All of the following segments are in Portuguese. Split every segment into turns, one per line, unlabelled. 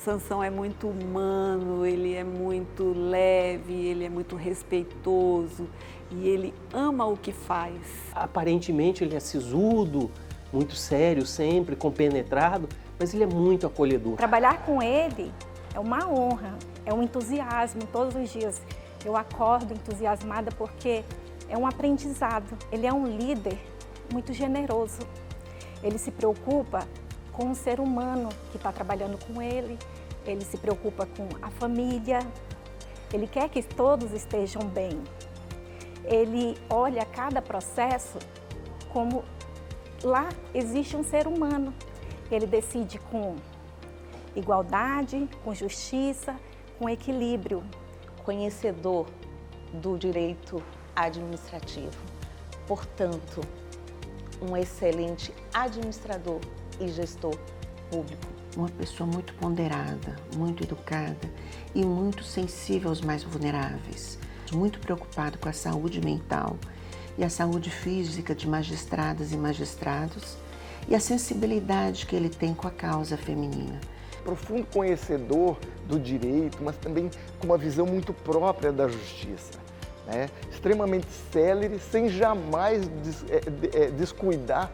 Sansão é muito humano, ele é muito leve, ele é muito respeitoso e ele ama o que faz.
Aparentemente ele é sisudo, muito sério sempre, compenetrado, mas ele é muito acolhedor.
Trabalhar com ele é uma honra, é um entusiasmo. Todos os dias eu acordo entusiasmada porque é um aprendizado. Ele é um líder muito generoso. Ele se preocupa com o ser humano que está trabalhando com ele, ele se preocupa com a família, ele quer que todos estejam bem. Ele olha cada processo como lá existe um ser humano. Ele decide com igualdade, com justiça, com equilíbrio.
Conhecedor do direito administrativo, portanto, um excelente administrador e gestor público.
Uma pessoa muito ponderada, muito educada e muito sensível aos mais vulneráveis. Muito preocupado com a saúde mental e a saúde física de magistradas e magistrados e a sensibilidade que ele tem com a causa feminina.
Profundo conhecedor do direito, mas também com uma visão muito própria da justiça, né? Extremamente célere, sem jamais descuidar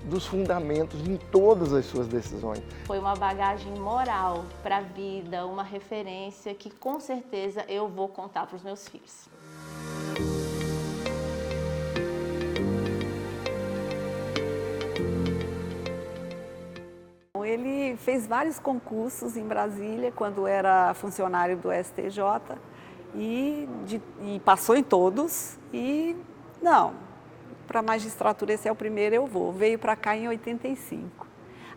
dos fundamentos em todas as suas decisões.
Foi uma bagagem moral para a vida, uma referência que com certeza eu vou contar para os meus filhos.
Ele fez vários concursos em Brasília quando era funcionário do STJ e passou em todos e não, para a magistratura esse é o primeiro eu vou. Veio para cá em 85.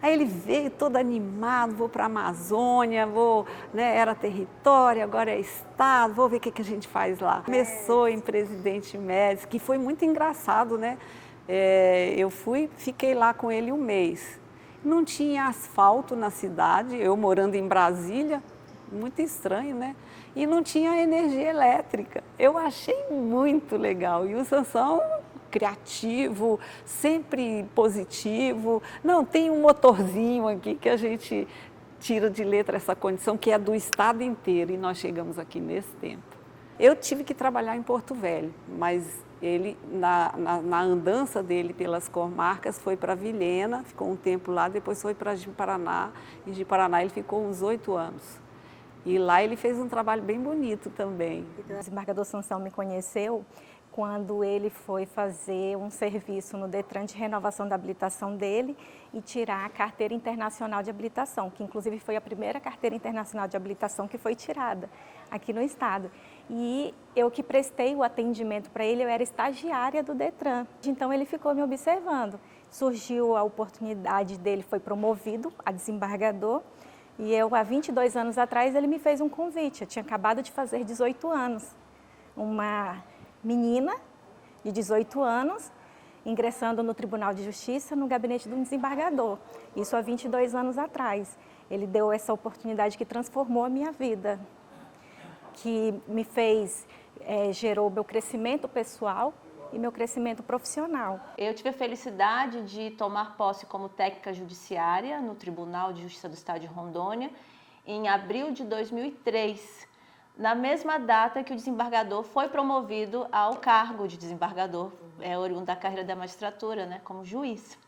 Aí ele veio todo animado, vou para a Amazônia, era território, agora é estado, vou ver o que a gente faz lá. Começou em Presidente Médici, que foi muito engraçado, né? Eu fiquei lá com ele um mês. Não tinha asfalto na cidade, eu morando em Brasília, muito estranho, né? E não tinha energia elétrica. Eu achei muito legal. E o Sansão, criativo, sempre positivo. Não, tem um motorzinho aqui que a gente tira de letra essa condição, que é do estado inteiro, e nós chegamos aqui nesse tempo. Eu tive que trabalhar em Porto Velho, mas ele, na andança dele pelas comarcas, foi para Vilhena, ficou um tempo lá, depois foi para Ji-Paraná. Em Ji-Paraná ele ficou uns 8 anos. E lá ele fez um trabalho bem bonito também.
O desembargador Sansão me conheceu quando ele foi fazer um serviço no Detran de renovação da habilitação dele e tirar a carteira internacional de habilitação, que inclusive foi a primeira carteira internacional de habilitação que foi tirada aqui no estado. E eu que prestei o atendimento para ele, eu era estagiária do Detran. Então ele ficou me observando. Surgiu a oportunidade dele, foi promovido a desembargador. E eu, há 22 anos atrás, ele me fez um convite. Eu tinha acabado de fazer 18 anos. Uma menina de 18 anos, ingressando no Tribunal de Justiça, no gabinete do desembargador. Isso há 22 anos atrás. Ele deu essa oportunidade que transformou a minha vida, que me fez, gerou meu crescimento pessoal e meu crescimento profissional.
Eu tive a felicidade de tomar posse como técnica judiciária no Tribunal de Justiça do Estado de Rondônia em abril de 2003, na mesma data que o desembargador foi promovido ao cargo de desembargador, oriundo da carreira da magistratura, né, como juiz.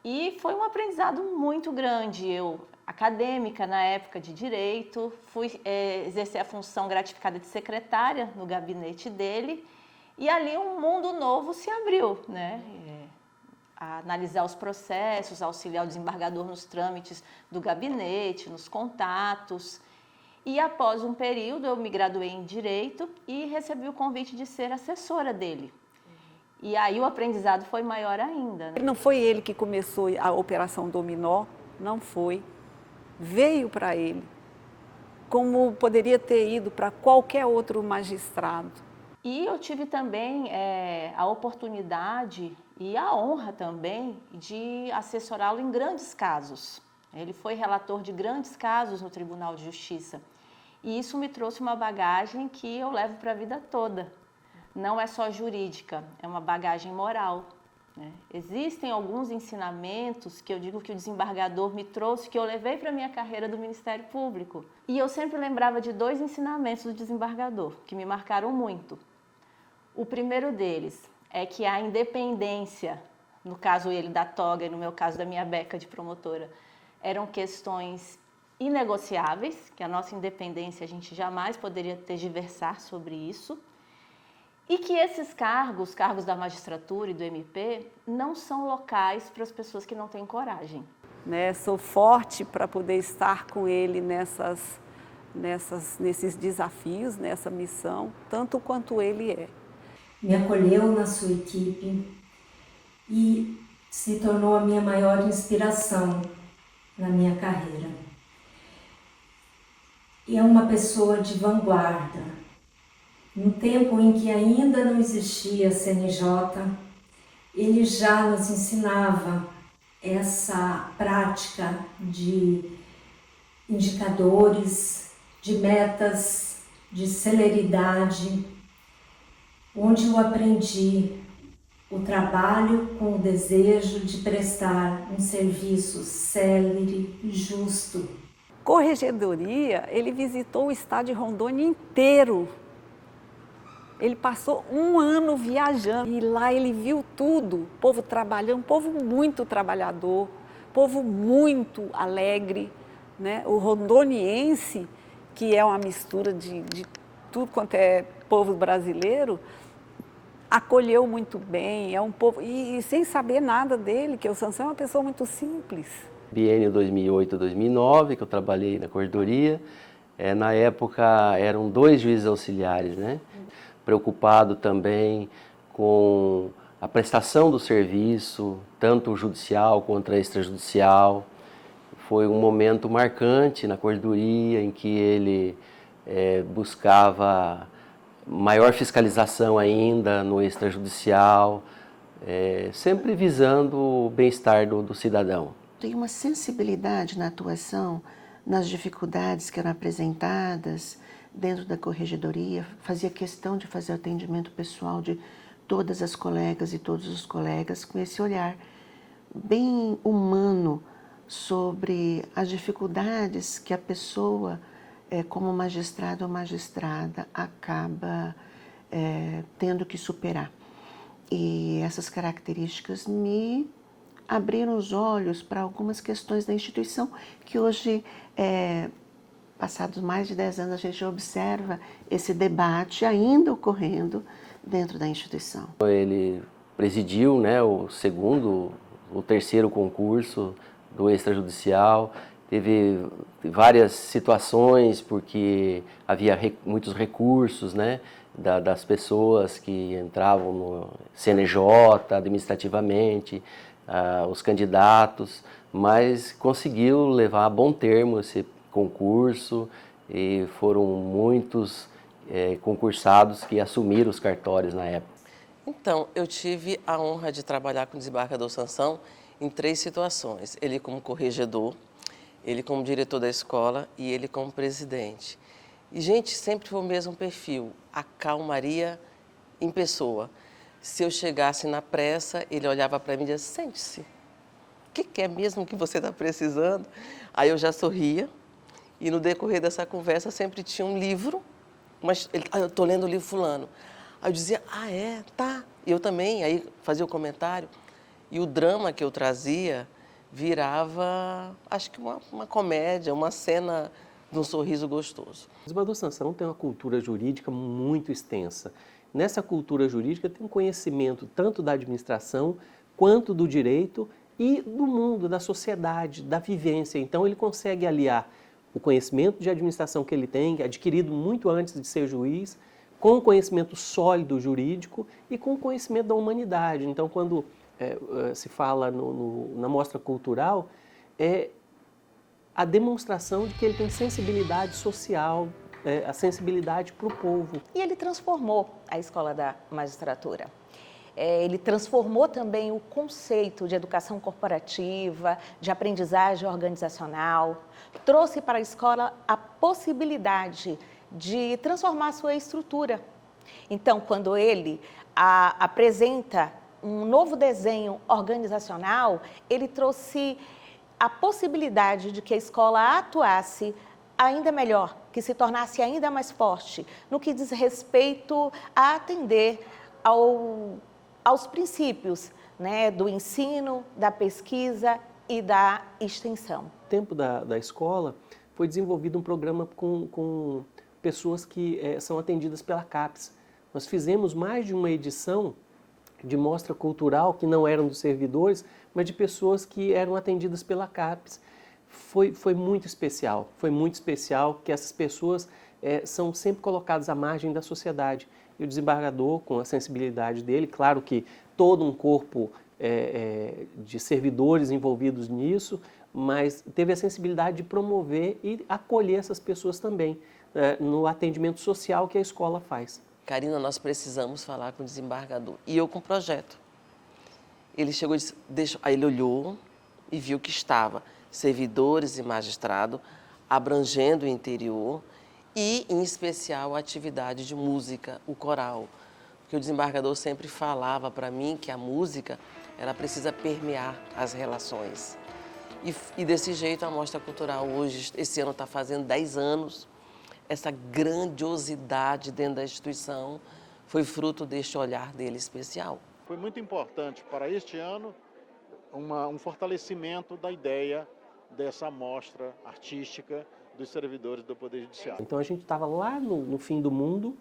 E foi um aprendizado muito grande. Eu, acadêmica na época de Direito, fui exercer a função gratificada de secretária no gabinete dele, e ali um mundo novo se abriu, né? A analisar os processos, auxiliar o desembargador nos trâmites do gabinete, nos contatos. E após um período eu me graduei em Direito e recebi o convite de ser assessora dele. E aí o aprendizado foi maior ainda, né?
Não foi ele que começou a Operação Dominó, não foi. Veio para ele, como poderia ter ido para qualquer outro magistrado.
E eu tive também a oportunidade e a honra também de assessorá-lo em grandes casos. Ele foi relator de grandes casos no Tribunal de Justiça. E isso me trouxe uma bagagem que eu levo para a vida toda. Não é só jurídica, é uma bagagem moral. né? Existem alguns ensinamentos que eu digo que o desembargador me trouxe, que eu levei para a minha carreira do Ministério Público. E eu sempre lembrava de 2 ensinamentos do desembargador, que me marcaram muito. O primeiro deles é que a independência, no caso ele da toga e no meu caso da minha beca de promotora, eram questões inegociáveis, que a nossa independência a gente jamais poderia tergiversar sobre isso. E que esses cargos da magistratura e do MP, não são locais para as pessoas que não têm coragem.
Né? Sou forte para poder estar com ele nesses desafios, nessa missão, tanto quanto ele é.
Me acolheu na sua equipe e se tornou a minha maior inspiração na minha carreira. E é uma pessoa de vanguarda. No tempo em que ainda não existia CNJ, ele já nos ensinava essa prática de indicadores, de metas, de celeridade, onde eu aprendi o trabalho com o desejo de prestar um serviço célere e justo.
Corregedoria, ele visitou o estado de Rondônia inteiro. Ele passou 1 ano viajando e lá ele viu tudo, povo trabalhando, povo muito trabalhador, povo muito alegre, né? O rondoniense, que é uma mistura de tudo quanto é povo brasileiro, acolheu muito bem, é um povo, e sem saber nada dele, que o Sansão é uma pessoa muito simples.
Biênio 2008-2009, que eu trabalhei na corredoria, na época eram 2 juízes auxiliares, né? Preocupado também com a prestação do serviço, tanto o judicial quanto a extrajudicial. Foi um momento marcante na corredoria em que ele buscava maior fiscalização ainda no extrajudicial, sempre visando o bem-estar do cidadão.
Tem uma sensibilidade na atuação, nas dificuldades que eram apresentadas dentro da corregedoria, fazia questão de fazer atendimento pessoal de todas as colegas e todos os colegas com esse olhar bem humano sobre as dificuldades que a pessoa, como magistrado ou magistrada, acaba tendo que superar. E essas características me abriram os olhos para algumas questões da instituição que hoje, passados mais de 10 anos, a gente observa esse debate ainda ocorrendo dentro da instituição.
Ele presidiu, né, o 3º concurso do extrajudicial, teve várias situações porque havia muitos recursos, né, das pessoas que entravam no CNJ administrativamente, os candidatos, mas conseguiu levar a bom termo esse concurso e foram muitos concursados que assumiram os cartórios na época.
Então, eu tive a honra de trabalhar com o desembargador Sansão em 3 situações. Ele como corregedor, ele como diretor da escola e ele como presidente. E, gente, sempre foi o mesmo perfil, a calmaria em pessoa. Se eu chegasse na pressa, ele olhava para mim e dizia, sente-se, o que é mesmo que você está precisando? Aí eu já sorria e no decorrer dessa conversa sempre tinha um livro, mas eu estou lendo o livro fulano. Aí eu dizia, tá. E eu também, aí fazia o comentário e o drama que eu trazia virava, acho que uma comédia, uma cena de um sorriso gostoso.
O desembargador Sansão tem uma cultura jurídica muito extensa. Nessa cultura jurídica tem um conhecimento tanto da administração quanto do direito e do mundo, da sociedade, da vivência. Então ele consegue aliar o conhecimento de administração que ele tem, adquirido muito antes de ser juiz, com o conhecimento sólido jurídico e com o conhecimento da humanidade. Então quando se fala na mostra cultural, é a demonstração de que ele tem sensibilidade social, a sensibilidade para o povo.
E ele transformou a escola da magistratura. Ele transformou também o conceito de educação corporativa, de aprendizagem organizacional, trouxe para a escola a possibilidade de transformar a sua estrutura. Então, quando ele apresenta um novo desenho organizacional, ele trouxe a possibilidade de que a escola atuasse ainda melhor, que se tornasse ainda mais forte, no que diz respeito a atender aos princípios, né, do ensino, da pesquisa e da extensão.
No tempo da escola, foi desenvolvido um programa com pessoas que são atendidas pela CAPES. Nós fizemos mais de uma edição de mostra cultural, que não eram dos servidores, mas de pessoas que eram atendidas pela CAPES. Foi muito especial, que essas pessoas são sempre colocadas à margem da sociedade. E o desembargador, com a sensibilidade dele, claro que todo um corpo de servidores envolvidos nisso, mas teve a sensibilidade de promover e acolher essas pessoas também no atendimento social que a escola faz.
Karina, nós precisamos falar com o desembargador. E eu com o projeto. Ele chegou e disse, aí ele olhou e viu que estava servidores e magistrado abrangendo o interior e, em especial, a atividade de música, o coral. Porque o desembargador sempre falava para mim que a música, ela precisa permear as relações. E desse jeito a Mostra Cultural hoje, esse ano está fazendo 10 anos, essa grandiosidade dentro da instituição foi fruto deste olhar dele especial.
Foi muito importante para este ano um fortalecimento da ideia dessa mostra artística dos servidores do Poder Judiciário.
Então a gente estava lá no fim do mundo,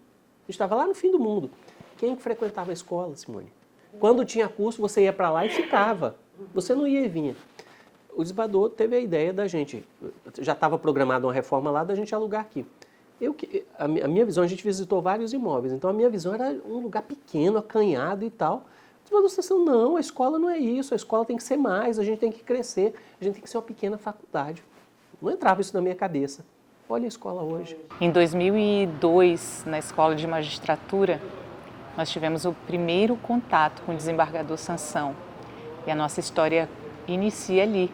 Quem frequentava a escola, Simone? Quando tinha curso, você ia para lá e ficava. Você não ia e vinha. O desembargador teve a ideia da gente, já estava programada uma reforma lá, da gente alugar aqui. A minha visão, a gente visitou vários imóveis, então a minha visão era um lugar pequeno, acanhado e tal. O desembargador disse, não, a escola não é isso, a escola tem que ser mais, a gente tem que crescer, a gente tem que ser uma pequena faculdade. Não entrava isso na minha cabeça. Olha a escola hoje.
Em 2002, na Escola de Magistratura, nós tivemos o primeiro contato com o desembargador Sansão. E a nossa história inicia ali,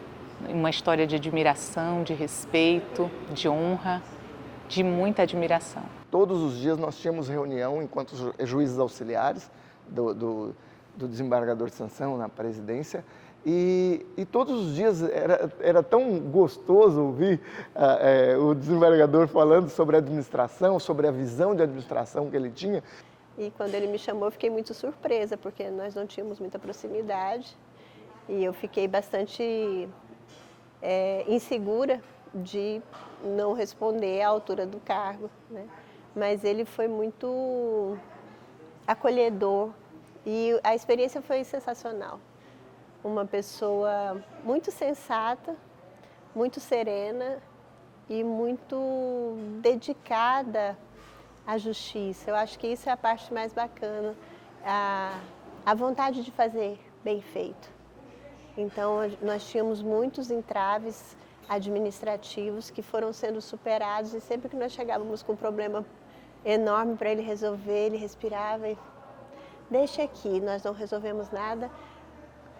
uma história de admiração, de respeito, de honra, de muita admiração.
Todos os dias nós tínhamos reunião enquanto juízes auxiliares do desembargador Sansão na presidência e todos os dias era tão gostoso ouvir o desembargador falando sobre a administração, sobre a visão de administração que ele tinha.
E quando ele me chamou eu fiquei muito surpresa porque nós não tínhamos muita proximidade e eu fiquei bastante insegura de não responder à altura do cargo, né? Mas ele foi muito acolhedor e a experiência foi sensacional. Uma pessoa muito sensata, muito serena e muito dedicada à justiça. Eu acho que isso é a parte mais bacana, a vontade de fazer bem feito. Então, nós tínhamos muitos entraves administrativos que foram sendo superados e sempre que nós chegávamos com um problema enorme para ele resolver, ele respirava e deixa aqui, nós não resolvemos nada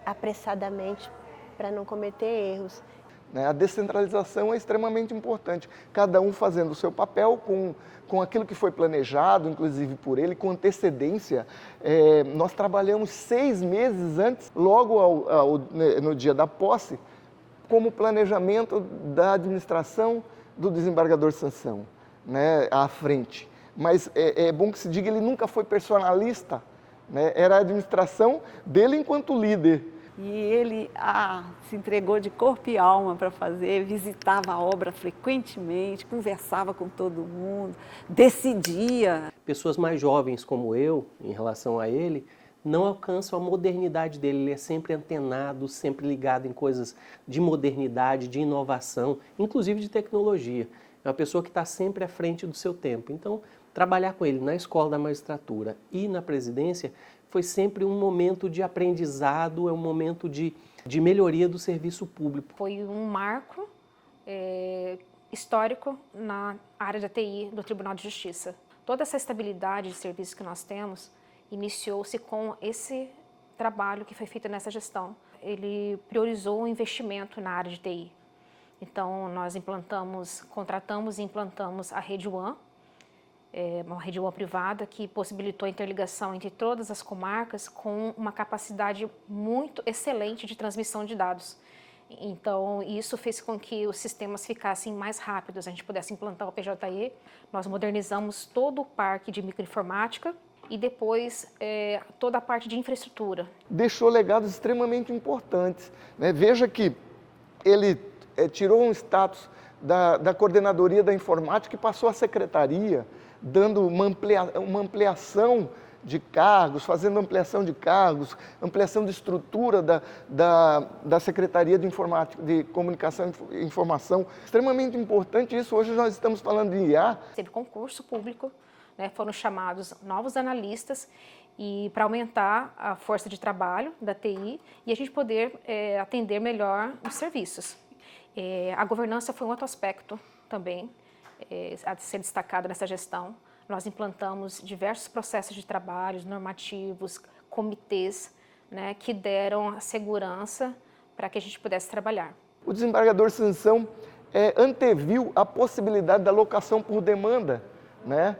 apressadamente para não cometer erros.
A descentralização é extremamente importante, cada um fazendo o seu papel com aquilo que foi planejado, inclusive por ele, com antecedência. Nós trabalhamos 6 meses antes, logo no dia da posse, como planejamento da administração do desembargador Sansão, né, à frente. Mas é bom que se diga, ele nunca foi personalista, né, era a administração dele enquanto líder.
E ele se entregou de corpo e alma para fazer, visitava a obra frequentemente, conversava com todo mundo, decidia.
Pessoas mais jovens como eu, em relação a ele, não alcançam a modernidade dele. Ele é sempre antenado, sempre ligado em coisas de modernidade, de inovação, inclusive de tecnologia. É uma pessoa que está sempre à frente do seu tempo. Então, trabalhar com ele na Escola da Magistratura e na presidência foi sempre um momento de aprendizado, é um momento de melhoria do serviço público.
Foi um marco histórico na área da TI do Tribunal de Justiça. Toda essa estabilidade de serviço que nós temos iniciou-se com esse trabalho que foi feito nessa gestão. Ele priorizou o investimento na área de TI. Então, nós contratamos e implantamos a Rede One, uma rede boa privada que possibilitou a interligação entre todas as comarcas com uma capacidade muito excelente de transmissão de dados. Então, isso fez com que os sistemas ficassem mais rápidos, a gente pudesse implantar o PJE. Nós modernizamos todo o parque de microinformática e depois toda a parte de infraestrutura.
Deixou legados extremamente importantes, né? Veja que ele tirou um status da coordenadoria da informática e passou à secretaria, dando uma ampliação de cargos, fazendo ampliação de cargos, ampliação de estrutura da Secretaria de Informática, de Comunicação e Informação. Extremamente importante isso. Hoje nós estamos falando de IA.
Teve concurso público, né, foram chamados novos analistas e para aumentar a força de trabalho da TI e a gente poder atender melhor os serviços. A governança foi um outro aspecto também a ser destacado nessa gestão. Nós implantamos diversos processos de trabalho, normativos, comitês, né, que deram a segurança para que a gente pudesse trabalhar.
O desembargador Sansão anteviu a possibilidade da locação por demanda, né?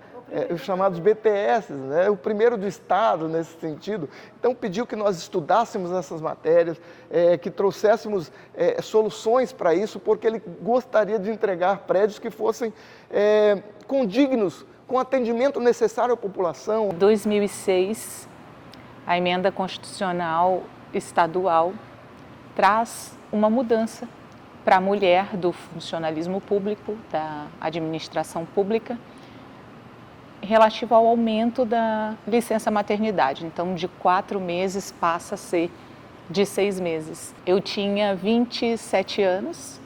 Os chamados BTS, né? O primeiro do Estado nesse sentido. Então pediu que nós estudássemos essas matérias, que trouxéssemos soluções para isso, porque ele gostaria de entregar prédios que fossem condignos, com atendimento necessário à população.
Em 2006, a emenda constitucional estadual traz uma mudança para a mulher do funcionalismo público, da administração pública, relativo ao aumento da licença maternidade. Então, de 4 meses passa a ser de 6 meses. Eu tinha 27 anos,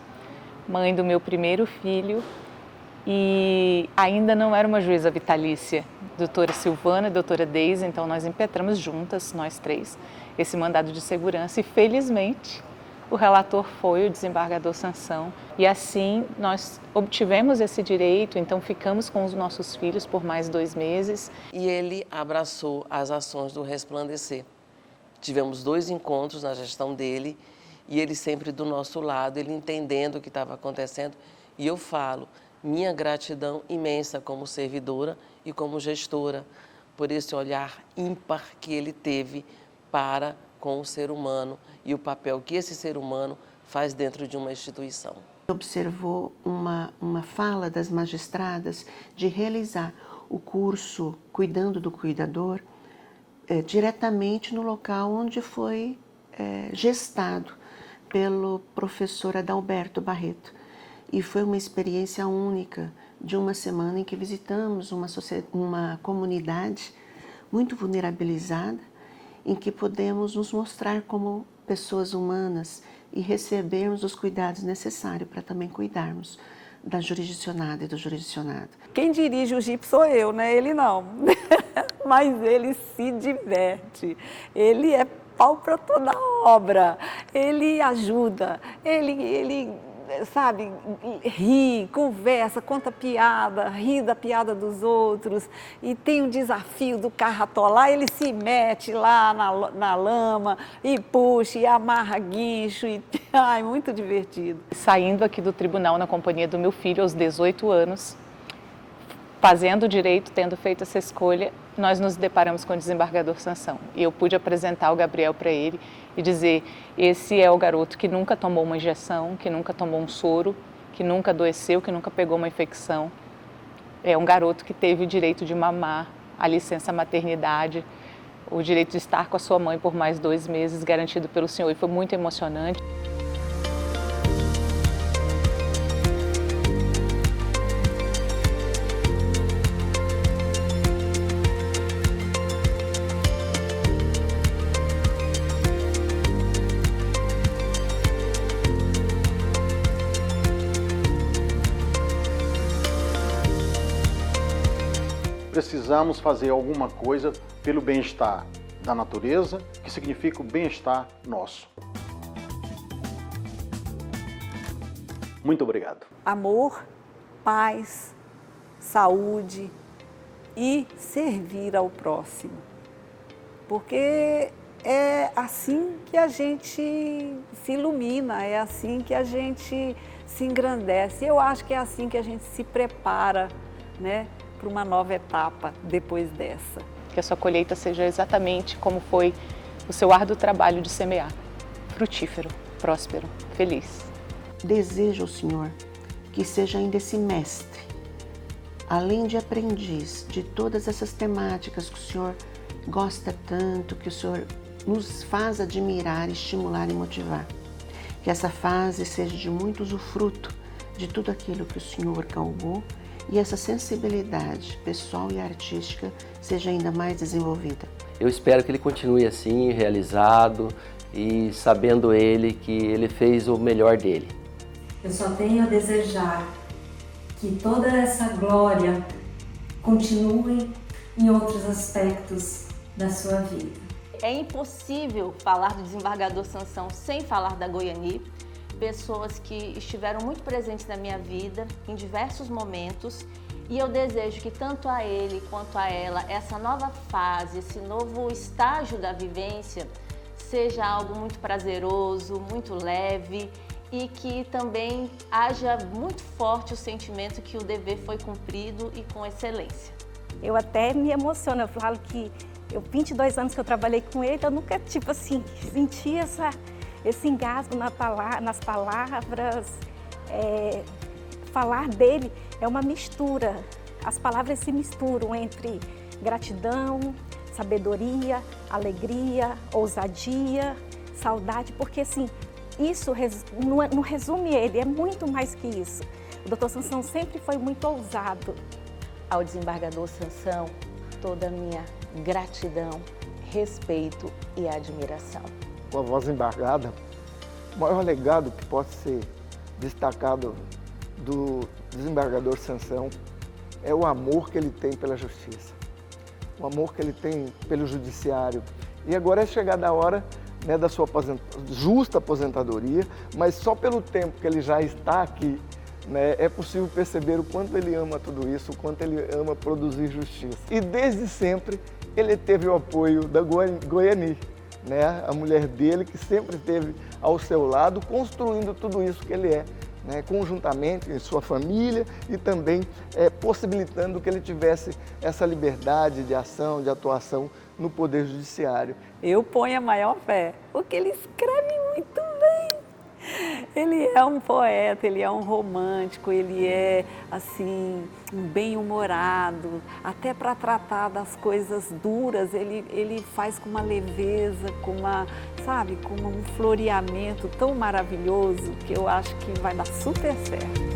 mãe do meu primeiro filho, e ainda não era uma juíza vitalícia, doutora Silvana e doutora Deise, então nós impetramos juntas, nós 3, esse mandado de segurança e felizmente o relator foi o desembargador Sansão e assim nós obtivemos esse direito, então ficamos com os nossos filhos por mais 2 meses.
E ele abraçou as ações do Resplandecer. Tivemos 2 encontros na gestão dele e ele sempre do nosso lado, ele entendendo o que estava acontecendo e eu falo, minha gratidão imensa como servidora e como gestora por esse olhar ímpar que ele teve para com o ser humano e o papel que esse ser humano faz dentro de uma instituição.
Observou uma fala das magistradas de realizar o curso Cuidando do Cuidador diretamente no local onde foi gestado pelo professor Adalberto Barreto. E foi uma experiência única de uma semana em que visitamos uma comunidade muito vulnerabilizada, em que podemos nos mostrar como pessoas humanas e recebermos os cuidados necessários para também cuidarmos da jurisdicionada e do jurisdicionado.
Quem dirige o GIP sou eu, né? Ele não. Mas ele se diverte. Ele é pau para toda obra. Ele ajuda. Ele sabe, ri, conversa, conta piada, ri da piada dos outros e tem um desafio do carro atolar, ele se mete lá na lama e puxa e amarra guincho e ai, muito divertido.
Saindo aqui do tribunal na companhia do meu filho aos 18 anos, fazendo direito, tendo feito essa escolha, nós nos deparamos com o desembargador Sansão e eu pude apresentar o Gabriel para ele e dizer, esse é o garoto que nunca tomou uma injeção, que nunca tomou um soro, que nunca adoeceu, que nunca pegou uma infecção. É um garoto que teve o direito de mamar, a licença maternidade, o direito de estar com a sua mãe por mais 2 meses, garantido pelo senhor, e foi muito emocionante.
Precisamos fazer alguma coisa pelo bem-estar da natureza, que significa o bem-estar nosso. Muito obrigado.
Amor, paz, saúde e servir ao próximo. Porque é assim que a gente se ilumina, é assim que a gente se engrandece. Eu acho que é assim que a gente se prepara, né, para uma nova etapa depois dessa.
Que a sua colheita seja exatamente como foi o seu árduo trabalho de semear, frutífero, próspero, feliz.
Desejo ao Senhor que seja ainda esse mestre, além de aprendiz de todas essas temáticas que o Senhor gosta tanto, que o Senhor nos faz admirar, estimular e motivar. Que essa fase seja de muito usufruto de tudo aquilo que o Senhor galgou e essa sensibilidade pessoal e artística seja ainda mais desenvolvida.
Eu espero que ele continue assim, realizado e sabendo ele que ele fez o melhor dele.
Eu só tenho a desejar que toda essa glória continue em outros aspectos da sua vida.
É impossível falar do desembargador Sansão sem falar da Goiani, pessoas que estiveram muito presentes na minha vida em diversos momentos, e eu desejo que tanto a ele quanto a ela, essa nova fase, esse novo estágio da vivência, seja algo muito prazeroso, muito leve, e que também haja muito forte o sentimento que o dever foi cumprido e com excelência.
Eu até me emociono, eu falo que 22 anos que eu trabalhei com ele, eu nunca, senti esse engasgo nas palavras. Falar dele é uma mistura, as palavras se misturam entre gratidão, sabedoria, alegria, ousadia, saudade, porque assim, isso não resume ele, é muito mais que isso. O Dr. Sansão sempre foi muito ousado.
Ao desembargador Sansão, toda a minha gratidão, respeito e admiração.
Com a voz embargada, o maior legado que pode ser destacado do desembargador Sansão é o amor que ele tem pela justiça, o amor que ele tem pelo judiciário. E agora é chegada a hora, né, da sua justa aposentadoria, mas só pelo tempo que ele já está aqui, né, é possível perceber o quanto ele ama tudo isso, o quanto ele ama produzir justiça. E desde sempre ele teve o apoio da Goiani, né, a mulher dele, que sempre esteve ao seu lado, construindo tudo isso que ele é, né, conjuntamente em sua família e também possibilitando que ele tivesse essa liberdade de ação, de atuação no Poder Judiciário.
Eu ponho a maior fé, porque ele escreve muito bem. Ele é um poeta, ele é um romântico, ele é, assim, um bem-humorado. Até para tratar das coisas duras, ele faz com uma leveza, com um floreamento tão maravilhoso que eu acho que vai dar super certo.